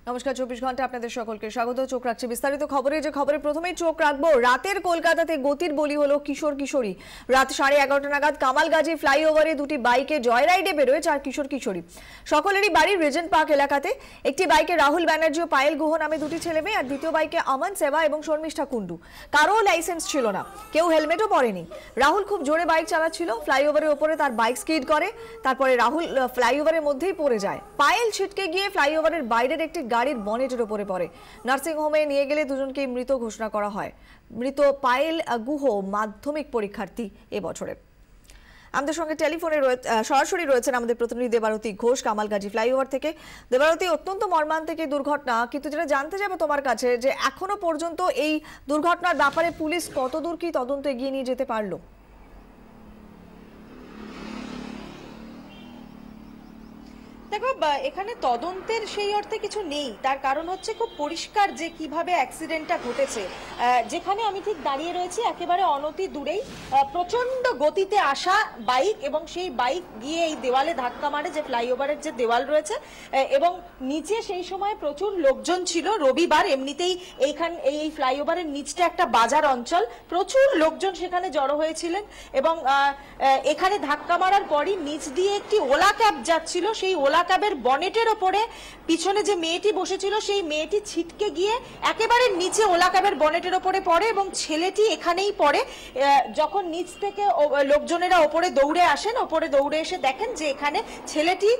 নমস্কার, 24 ঘন্টা আপনাদের সকলকে স্বাগত। চোখ রাখছি বিস্তারিত খবরে। যে খবরে প্রথমেই চোখ রাখবো, রাতের কলকাতাতে গতির বলি হলো কিশোর কিশোরী। রাত 11:30 নাগাদ কামালগাজী ফ্লাইওভারে দুটি বাইকে জয়রাইডে বেরোয় 4 কিশোর কিশোরী। সকলেরই বাড়ি রিজেন্ট পার্ক এলাকাতে। একটি বাইকে রাহুল ব্যানার্জি ও পায়েল গুহ নামে দুটি ছেলে মেয়ে, আর দ্বিতীয় বাইকে আমান সেবা এবং শর্মিষ্ঠা কুন্ডু। কারো লাইসেন্স ছিল না, কেউ হেলমেটও পরেনি। রাহুল খুব জোরে বাইক চালাচ্ছিল, ফ্লাইওভারের উপরে তার বাইক স্কিড করে, তারপরে রাহুল ফ্লাইওভারের মধ্যেই পড়ে যায়। পায়েল ছিটকে গিয়ে ফ্লাইওভারের বাইরের একটি গাড়ির বনেটের উপরে পড়ে। নার্সিং হোমে নিয়ে গেলে দুজনকে মৃত ঘোষণা করা হয়। মৃত পায়েল গুহ মাধ্যমিক পরীক্ষার্থী এবছরের। আমাদের সঙ্গে টেলিফোনে সরাসরি রয়েছেন আমাদের প্রতিনিধি দেবারতী ঘোষ কামালগাজী ফ্লাইওভার থেকে। দেবারতী, অত্যন্ত মর্মান্তিক এই দুর্ঘটনা, কিন্তু যেটা জানতে যাবো তোমার কাছে যে এখনো পর্যন্ত এই দুর্ঘটনার ব্যাপারে পুলিশ কতদূর কি তদন্ত এগিয়ে নিয়ে যেতে পারলো? দেখো, এখানে তদন্তের সেই অর্থে কিছু নেই। তার কারণ হচ্ছে খুব পরিষ্কার যে কিভাবে অ্যাক্সিডেন্টটা ঘটেছে। যেখানে আমি ঠিক দাঁড়িয়ে রয়েছি একেবারে অনতি দূরেই প্রচন্ড গতিতে আসা বাইক, এবং সেই বাইক গিয়ে এই দেওয়ালে ধাক্কা মারে, যে ফ্লাইওভারের যে দেওয়াল রয়েছে, এবং নিচে সেই সময় প্রচুর লোকজন ছিল। রবিবার এমনিতেই এই ফ্লাইওভারের নিচটা একটা বাজার অঞ্চল, প্রচুর লোকজন সেখানে জড়ো হয়েছিলেন। এবং এখানে ধাক্কা মারার পরই নিচ দিয়ে একটি ওলা ক্যাব যাচ্ছিল, সেই ওলা ক্যাবের বনেটের ওপরে পিছনে যে মেয়েটি বসেছিল সেই মেয়েটি ছিটকে গিয়ে একেবারে নিচে ওলা ক্যাবের বনেটের ওপরে পড়ে, এবং ছেলেটি এখানেই পড়ে। যখন নিচ থেকে লোকজনেরা ওপরে দৌড়ে আসেন, ওপরে দৌড়ে এসে দেখেন যে এখানে ছেলেটি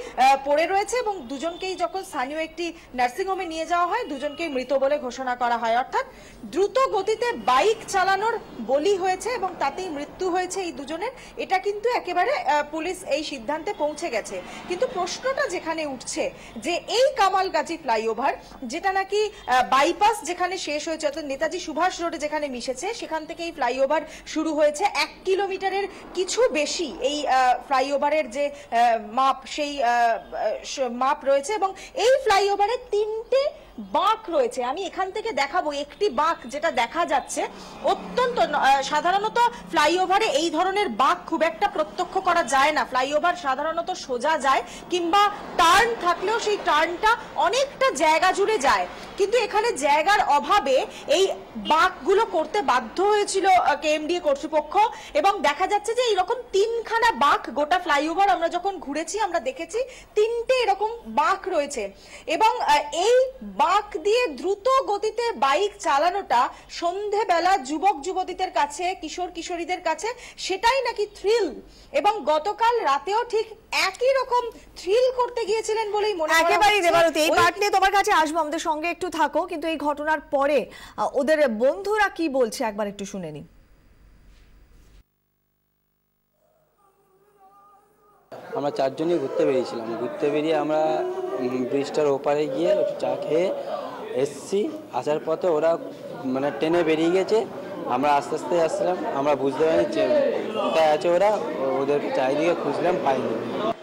পড়ে রয়েছে, এবং দুজনকেই যখন স্থানীয় একটি নার্সিংহোমে নিয়ে যাওয়া হয়, দুজনকেই মৃত বলে ঘোষণা করা হয়। অর্থাৎ দ্রুত গতিতে বাইক চালানোর বলি হয়েছে এবং তাতেই মৃত্যু হয়েছে এই দুজনের। এটা কিন্তু একেবারে পুলিশ এই সিদ্ধান্তে পৌঁছে গেছে। কিন্তু প্রশ্নটা যেখানে উঠছে যে এই কামালগাজী ফ্লাইওভার, যেটা নাকি বাইপাস যেখানে শেষ হয়েছে, অর্থাৎ নেতাজি সুভাষ রোডে যেখানে মিশেছে, সেখান থেকে এই ফ্লাইওভার শুরু হয়েছে। 1 কিলোমিটারের কিছু বেশি এই ফ্লাইওভারের যে মাপ, সেই মাপ রয়েছে, এবং এই ফ্লাইওভারে 3টে বাঁক রয়েছে। আমি এখান থেকে দেখাবো একটি বাঁক যেটা দেখা যাচ্ছে। অত্যন্ত সাধারণত ফ্লাইওভারে এই ধরনের বাঁক খুব একটা প্রত্যক্ষ করা যায় না। ফ্লাইওভার সাধারণত সোজা যায়, কিংবা টার্ন থাকলেও সেই টার্নটা অনেকটা জায়গা জুড়ে যায়, কিন্তু এখানে জায়গার অভাবে এই বাঁকগুলো করতে বাধ্য হয়েছিল কেএমডিএ কর্তৃপক্ষ। এবং দেখা যাচ্ছে যে এরকম 3খানা বাঁক গোটা ফ্লাইওভার আমরা যখন ঘুরেছি আমরা দেখেছি 3টে এরকম বাঁক রয়েছে। এবং এই বাঁক দিয়ে দ্রুত গতিতে বাইক চালানোটা সন্ধেবেলা যুবক যুবতীদের কাছে, কিশোর কিশোরীদের কাছে সেটাই নাকি থ্রিল। এবং গতকাল রাতেও ঠিক একই রকম থ্রিল করতে গিয়েছিলেন বলেই মনে হয়। একেবারেই দেবারতী, এই পার্ট নিয়ে তোমার কাছে আসবো, আমাদের সঙ্গে একটু থাকো। কিন্তু এই ঘটনার পরে ওদের বন্ধুরা কি বলছে একবার একটু শুনে নি। আমরা 4 জনই ঘুরতে বেরিয়েছিলাম। ঘুরতে বেরিয়ে আমরা ব্রিজটার ওপারে গিয়ে একটু চা খেয়ে এসছি। আসার পথে ওরা মানে ট্রেনে বেরিয়ে গেছে, আমরা আস্তে আস্তে আসছিলাম। আমরা বুঝতে পারিনি কোথায় আছে ওরা, ওদেরকে চারিদিকে খুঁজলাম, পাইনি।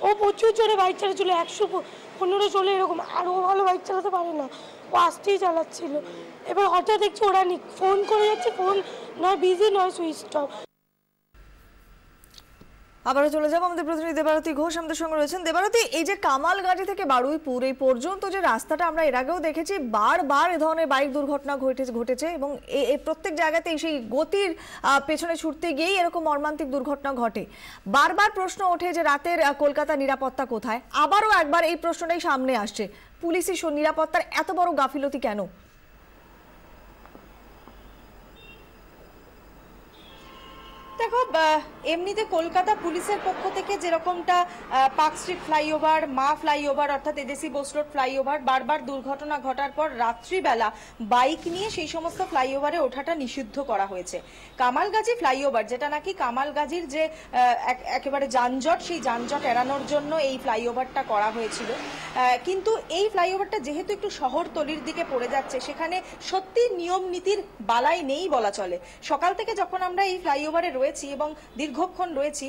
ও প্রচুর জোরে বাইক চালাচ্ছিল, 115 চলে এরকম, আর ও ভালো বাইক চালাতে পারে না, ও আস্তেই চালাচ্ছিল। এবার হঠাৎ দেখছি ওরা ফোন করে যাচ্ছে, ফোন নয় বিজি নয় সুইচ অফ। আবারও চলে যাবো, আমাদের প্রতিনিধি দেবারতী ঘোষ আমাদের সঙ্গে রয়েছেন। দেবারতী, এই যে কামালগাজী থেকে বারুইপুর এই পর্যন্ত যে রাস্তাটা আমরা এর আগেও দেখেছি, বারবার এ ধরনের বাইক দুর্ঘটনা ঘটেছে, এবং এই প্রত্যেক জায়গাতেই সেই গতির পেছনে ছুটতে গিয়েই এরকম মর্মান্তিক দুর্ঘটনা ঘটে। বারবার প্রশ্ন ওঠে যে রাতের কলকাতা নিরাপত্তা কোথায়? আবারও একবার এই প্রশ্নটাই সামনে আসছে, পুলিশি নিরাপত্তার এত বড় গাফিলতি কেন? দেখো, এমনিতে কলকাতা পুলিশের পক্ষ থেকে যেরকমটা পার্ক স্ট্রিট ফ্লাইওভার, মা ফ্লাইওভার অর্থাৎ এদেশি বোস রোড ফ্লাইওভার বারবার দুর্ঘটনা ঘটার পর রাত্রিবেলা বাইক নিয়ে সেই সমস্ত ফ্লাইওভারে ওঠাটা নিষিদ্ধ করা হয়েছে। কামালগাজী ফ্লাইওভার, যেটা নাকি কামালগাজীর যে একেবারে যানজট, সেই যানজট এড়ানোর জন্য এই ফ্লাইওভারটা করা হয়েছিল। কিন্তু এই ফ্লাইওভারটা যেহেতু একটু শহরতলির দিকে পড়ে যাচ্ছে, সেখানে সত্যি নিয়ম নীতির বালাই নেই বলা চলে। সকাল থেকে যখন আমরা এই ফ্লাইওভারে রয়েছি রয়েছি এবং দীর্ঘক্ষণ রয়েছি,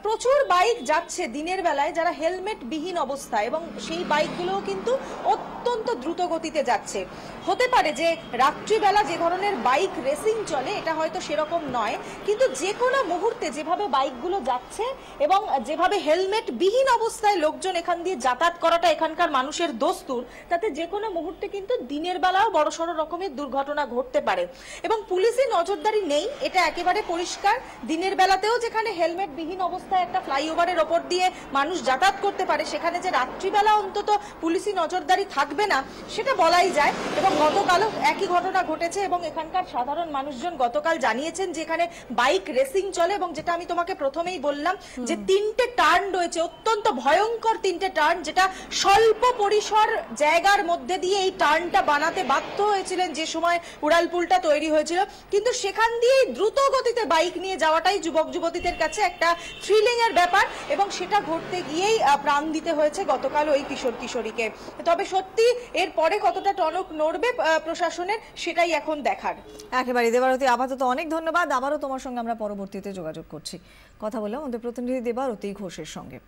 প্রচুর বাইক যাচ্ছে দিনের বেলায় যারা হেলমেট বিহীন অবস্থায়, এবং সেই বাইকগুলোও কিন্তু অত্যন্ত দ্রুত গতিতে যাচ্ছে। হতে পারে যে রাত্রিবেলা যে ধরনের বাইক রেসিং চলে এটা হয়তো সেরকম নয়, কিন্তু যে কোনো মুহূর্তে যেভাবে বাইকগুলো যাচ্ছে এবং যেভাবে হেলমেট বিহীন অবস্থায় লোকজন এখান দিয়ে যাতায়াত করাটা এখানকার মানুষের দস্তুর, তাতে যে কোনো মুহূর্তে কিন্তু দিনের বেলাও বড়সড় রকমের দুর্ঘটনা ঘটতে পারে। এবং পুলিশি নজরদারি নেই, এটা একেবারে পরিষ্কার। দিনের বেলাতেও যেখানে হেলমেট বিহীন অবস্থায় একটা ফ্লাইওভারের ওপর দিয়ে মানুষ যাতায়াত করতে পারে, সেখানে যে রাত্রিবেলা অন্তত পুলিশি নজরদারি থাকবে না সেটা বলাই যায়। এবং গতকালও একই ঘটনা ঘটেছে এবং এখানকার সাধারণ মানুষজন গতকাল জানিয়েছেন যে এখানে বাইক রেসিং চলে, এবং যেটা আমি তোমাকে প্রথমেই বললাম যে 3টে টার্ন রয়েছে, অত্যন্ত ভয়ঙ্কর 3টে টার্ন, যেটা স্বল্প পরিসর জায়গার মধ্যে দিয়ে এই টার্নটা বানাতে বাধ্য হয়েছিলেন যে সময় উড়ালপুলটা তৈরি হয়েছিল। কিন্তু সেখান দিয়ে দ্রুত গতিতে বাইক নিয়ে যাওয়াটাই যুবক যুবতীদের কাছে একটা থ্রিলিং এর ব্যাপার, এবং সেটা ঘটতে গিয়েই প্রাণ দিতে হয়েছে গতকাল ওই কিশোর কিশোরীকে। তবে সত্যি এর পরে কতটা টনক নড়বে প্রশাসনের সেটাই এখন দেখার। একেবারে দেবারতী, আপাতত অনেক ধন্যবাদ। আবারও তোমার সঙ্গে আমরা পরবর্তীতে যোগাযোগ করছি। কথা বললাম আমাদের প্রতিনিধি দেবারতী ঘোষের সঙ্গে।